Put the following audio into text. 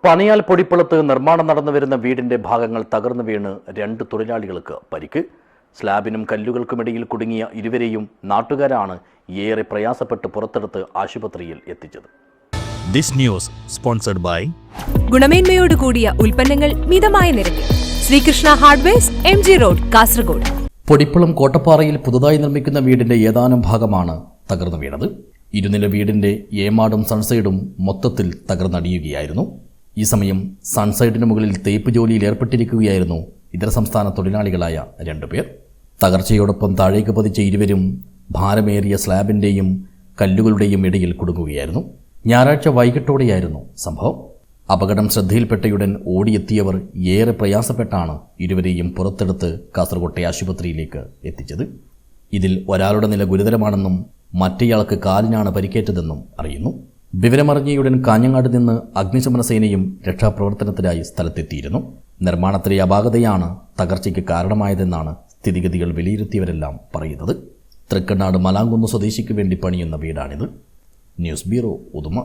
പണിയാൽ പൊടിപ്പുളത്ത് നിർമ്മാണം നടന്നുവരുന്ന വീടിന്റെ ഭാഗങ്ങൾ തകർന്നു വീണ് 2 തൊഴിലാളികൾക്ക് പരിക്ക്. സ്ലാബിനും കല്ലുകൾക്കുമിടയിൽ കുടുങ്ങിയ ഇരുവരെയും നാട്ടുകാരാണ് ഏറെ പ്രയാസപ്പെട്ട് പുറത്തെടുത്ത് ആശുപത്രിയിൽ എത്തിച്ചത്. ദിസ് ന്യൂസ് സ്പോൺസർഡ് ബൈ ഗുണമേന്മയോട് കൂടിയ ഉൽപ്പന്നങ്ങൾ മിതമായ നിരക്കിൽ Sreekrishna hardwares MG road Kasaragod. Podippulam കോട്ടപ്പാറയിൽ പുതുതായി നിർമ്മിക്കുന്ന വീടിന്റെ ഏതാനും ഭാഗമാണ് തകർന്നു വീണത്. ഇരുനില വീടിന്റെ ഏമാടും സൺസൈഡും മൊത്തത്തിൽ തകർന്നടിയുകയായിരുന്നു. ഈ സമയം സൺസൈഡിന് മുകളിൽ തേപ്പ് ജോലിയിൽ ഏർപ്പെട്ടിരിക്കുകയായിരുന്നു ഇതര സംസ്ഥാന തൊഴിലാളികളായ 2 പേർ. തകർച്ചയോടൊപ്പം താഴേക്ക് പതിച്ച ഇരുവരും ഭാരമേറിയ സ്ലാബിന്റെയും കല്ലുകളുടെയും ഇടയിൽ കുടുങ്ങുകയായിരുന്നു. ഞായറാഴ്ച വൈകിട്ടോടെയായിരുന്നു സംഭവം. അപകടം ശ്രദ്ധയിൽപ്പെട്ടയുടൻ ഓടിയെത്തിയവർ ഏറെ പ്രയാസപ്പെട്ടാണ് ഇരുവരെയും പുറത്തെടുത്ത് കാസർകോട്ടെ ആശുപത്രിയിലേക്ക് എത്തിച്ചത്. ഇതിൽ ഒരാളുടെ നില ഗുരുതരമാണെന്നും മറ്റേയാൾക്ക് കാലിനാണ് പരിക്കേറ്റതെന്നും അറിയുന്നു. വിവരമറിഞ്ഞയുടൻ കാഞ്ഞങ്ങാട് നിന്ന് അഗ്നിശമന സേനയും രക്ഷാപ്രവർത്തനത്തിനായി സ്ഥലത്തെത്തിയിരുന്നു. നിർമ്മാണത്തിലെ അപാകതയാണ് തകർച്ചയ്ക്ക് കാരണമായതെന്നാണ് സ്ഥിതിഗതികൾ വിലയിരുത്തിയവരെല്ലാം പറയുന്നത്. തൃക്കണ്ണാട് മലാങ്കുന്ന് സ്വദേശിക്ക് വേണ്ടി പണിയുന്ന വീടാണിത്. News bureau, Uduma.